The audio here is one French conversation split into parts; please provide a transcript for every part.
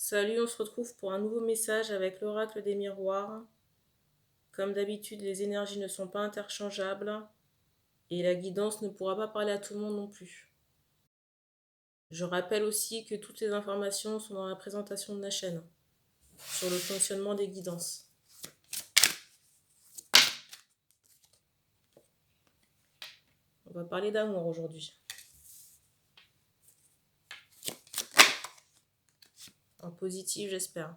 Salut, on se retrouve pour un nouveau message avec l'oracle des miroirs. Comme d'habitude, les énergies ne sont pas interchangeables et la guidance ne pourra pas parler à tout le monde non plus. Je rappelle aussi que toutes les informations sont dans la présentation de la chaîne sur le fonctionnement des guidances. On va parler d'amour aujourd'hui. En positif, j'espère.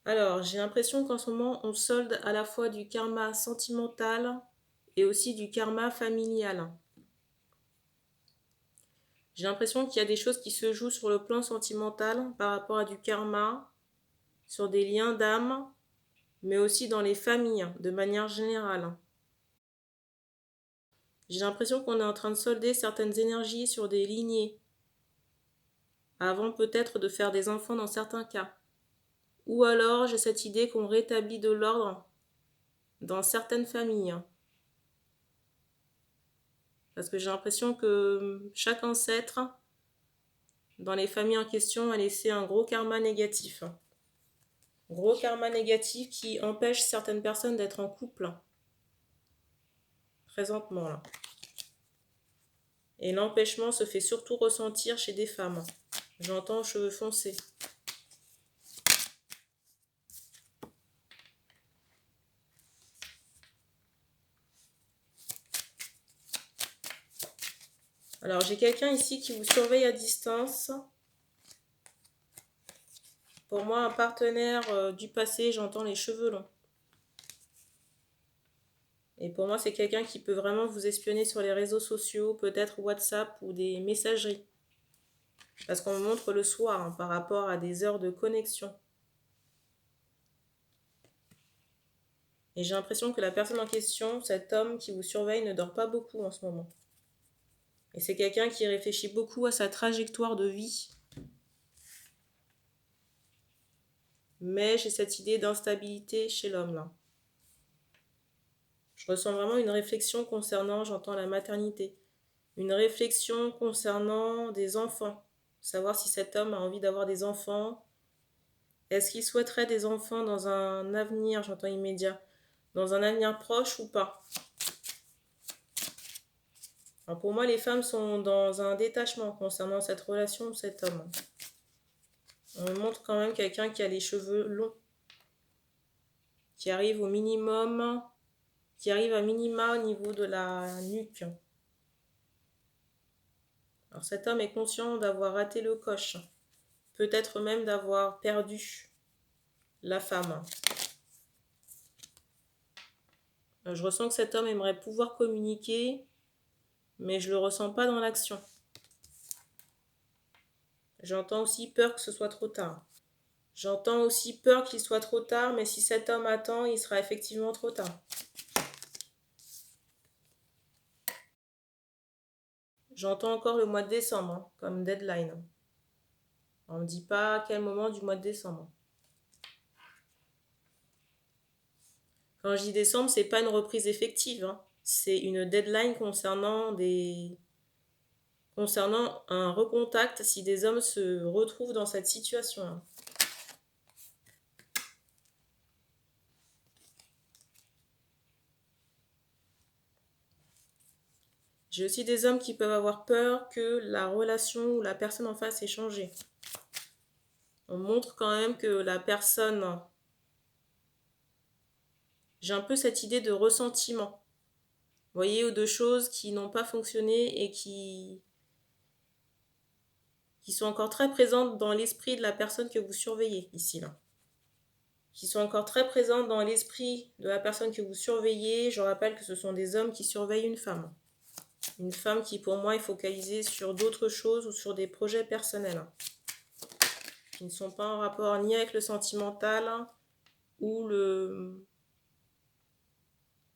Alors, j'ai l'impression qu'en ce moment, on solde à la fois du karma sentimental et aussi du karma familial. J'ai l'impression qu'il y a des choses qui se jouent sur le plan sentimental par rapport à du karma, sur des liens d'âme, mais aussi dans les familles, de manière générale. J'ai l'impression qu'on est en train de solder certaines énergies sur des lignées, avant peut-être de faire des enfants dans certains cas. Ou alors j'ai cette idée qu'on rétablit de l'ordre dans certaines familles. Parce que j'ai l'impression que chaque ancêtre, dans les familles en question, a laissé un gros karma négatif. Gros karma négatif qui empêche certaines personnes d'être en couple. Présentement, là. Et l'empêchement se fait surtout ressentir chez des femmes. J'entends cheveux foncés. Alors, j'ai quelqu'un ici qui vous surveille à distance. Pour moi, un partenaire du passé, j'entends les cheveux longs. Et pour moi, c'est quelqu'un qui peut vraiment vous espionner sur les réseaux sociaux, peut-être WhatsApp ou des messageries. Parce qu'on me montre le soir par rapport à des heures de connexion. Et j'ai l'impression que la personne en question, cet homme qui vous surveille, ne dort pas beaucoup en ce moment. Et c'est quelqu'un qui réfléchit beaucoup à sa trajectoire de vie. Mais j'ai cette idée d'instabilité chez l'homme là. Je ressens vraiment une réflexion concernant, j'entends la maternité. Une réflexion concernant des enfants. Savoir si cet homme a envie d'avoir des enfants. Est-ce qu'il souhaiterait des enfants dans un avenir, j'entends immédiat, dans un avenir proche ou pas? Alors pour moi, les femmes sont dans un détachement concernant cette relation de cet homme. On me montre quand même quelqu'un qui a les cheveux longs, qui arrive au minimum, qui arrive à minima au niveau de la nuque. Alors cet homme est conscient d'avoir raté le coche, peut-être même d'avoir perdu la femme. Je ressens que cet homme aimerait pouvoir communiquer, mais je ne le ressens pas dans l'action. J'entends aussi peur que ce soit trop tard. J'entends aussi peur qu'il soit trop tard, mais si cet homme attend, il sera effectivement trop tard. J'entends encore le mois de décembre comme deadline. On ne me dit pas à quel moment du mois de décembre. Quand je dis décembre, c'est pas une reprise effective. C'est une deadline concernant un recontact si des hommes se retrouvent dans cette situation. J'ai aussi des hommes qui peuvent avoir peur que la relation ou la personne en face ait changé. On montre quand même que la personne... J'ai un peu cette idée de ressentiment. Vous voyez, ou de choses qui n'ont pas fonctionné et qui sont encore très présentes dans l'esprit de la personne que vous surveillez ici, là. Qui sont encore très présentes dans l'esprit de la personne que vous surveillez. Je rappelle que ce sont des hommes qui surveillent une femme. Une femme qui, pour moi, est focalisée sur d'autres choses ou sur des projets personnels. Qui ne sont pas en rapport ni avec le sentimental ou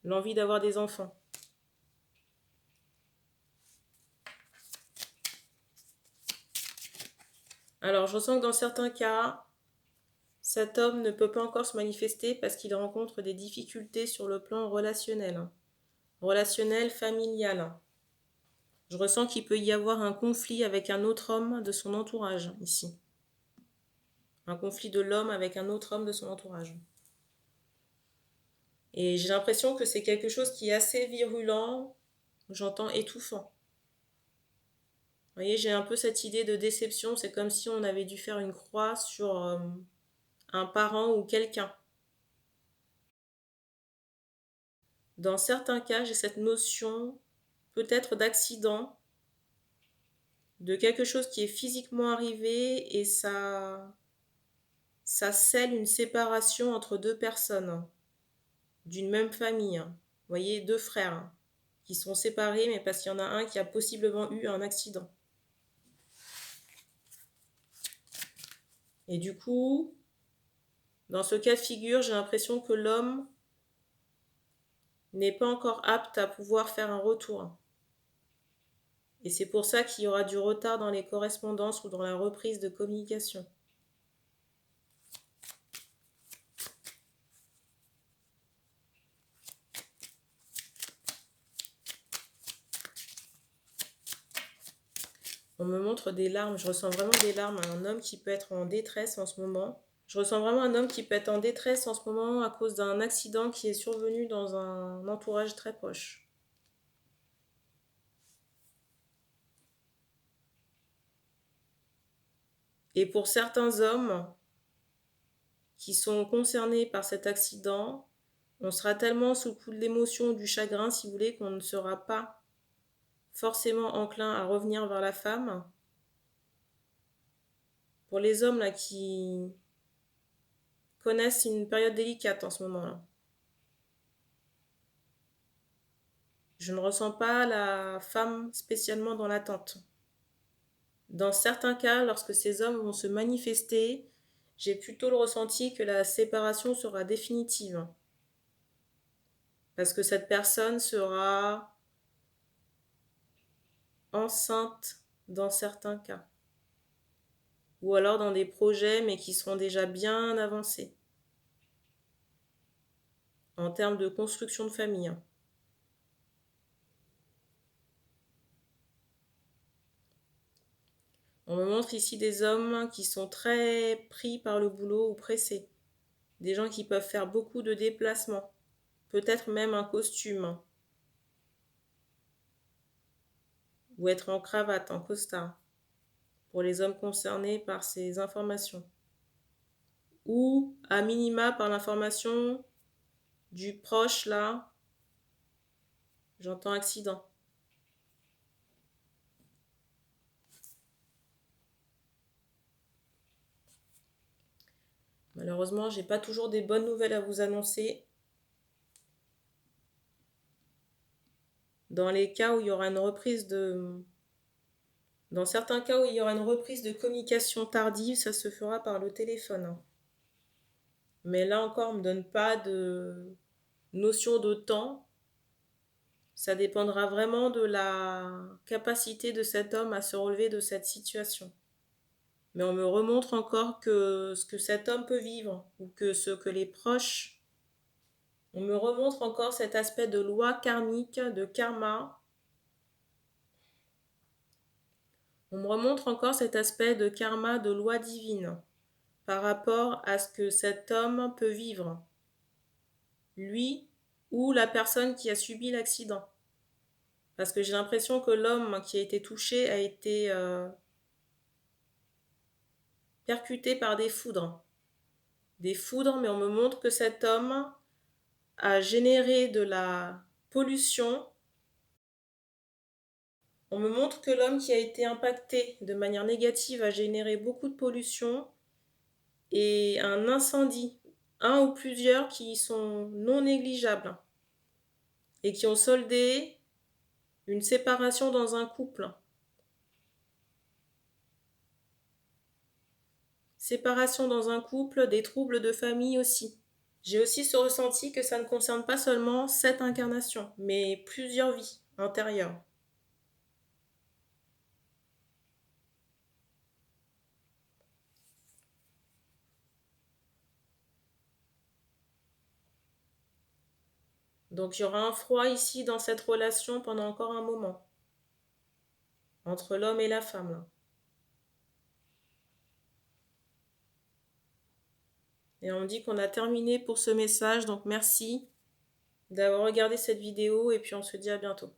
l'envie d'avoir des enfants. Alors, je ressens que dans certains cas, Cet homme ne peut pas encore se manifester parce qu'il rencontre des difficultés sur le plan relationnel, familial. Je ressens qu'il peut y avoir un conflit avec un autre homme de son entourage ici. Un conflit de l'homme avec un autre homme de son entourage. Et j'ai l'impression que c'est quelque chose qui est assez virulent, j'entends étouffant. Vous voyez, j'ai un peu cette idée de déception, c'est comme si on avait dû faire une croix sur un parent ou quelqu'un. Dans certains cas, j'ai cette notion peut-être d'accident, de quelque chose qui est physiquement arrivé et ça scelle une séparation entre deux personnes d'une même famille. Vous voyez, deux frères qui sont séparés, mais parce qu'il y en a un qui a possiblement eu un accident. Et du coup, dans ce cas de figure, j'ai l'impression que l'homme n'est pas encore apte à pouvoir faire un retour. Et c'est pour ça qu'il y aura du retard dans les correspondances ou dans la reprise de communication. On me montre des larmes, je ressens vraiment des larmes, un homme qui peut être en détresse en ce moment. Je ressens vraiment un homme qui peut être en détresse en ce moment à cause d'un accident qui est survenu dans un entourage très proche. Et pour certains hommes qui sont concernés par cet accident, on sera tellement sous le coup de l'émotion, du chagrin, si vous voulez, qu'on ne sera pas forcément enclin à revenir vers la femme. Pour les hommes là qui connaissent une période délicate en ce moment-là, je ne ressens pas la femme spécialement dans l'attente. Dans certains cas, lorsque ces hommes vont se manifester, j'ai plutôt le ressenti que la séparation sera définitive. Parce que cette personne sera enceinte dans certains cas. Ou alors dans des projets mais qui seront déjà bien avancés. En termes de construction de famille. On me montre ici des hommes qui sont très pris par le boulot ou pressés. Des gens qui peuvent faire beaucoup de déplacements. Peut-être même un costume. Ou être en cravate, en costard. Pour les hommes concernés par ces informations. Ou, à minima, par l'information du proche, là, j'entends accident. Malheureusement, j'ai pas toujours des bonnes nouvelles à vous annoncer. Dans les cas où il y aura une reprise de... Dans certains cas où il y aura une reprise de communication tardive, ça se fera par le téléphone. Mais là encore, on ne me donne pas de notion de temps. Ça dépendra vraiment de la capacité de cet homme à se relever de cette situation. Mais on me remontre encore que ce que cet homme peut vivre, ou que ce que les proches... On me remontre encore cet aspect de loi karmique, de karma. On me remontre encore cet aspect de karma, de loi divine, par rapport à ce que cet homme peut vivre, lui ou la personne qui a subi l'accident. Parce que j'ai l'impression que l'homme qui a été touché a été percuté par des foudres. Des foudres, mais on me montre que cet homme a généré de la pollution. On me montre que l'homme qui a été impacté de manière négative a généré beaucoup de pollution et un incendie, un ou plusieurs qui sont non négligeables et qui ont soldé une séparation dans un couple. Séparation dans un couple, des troubles de famille aussi. J'ai aussi ce ressenti que ça ne concerne pas seulement cette incarnation, mais plusieurs vies antérieures. Donc, il y aura un froid ici dans cette relation pendant encore un moment. Entre l'homme et la femme, là. Et on me dit qu'on a terminé pour ce message. Donc, merci d'avoir regardé cette vidéo et puis on se dit à bientôt.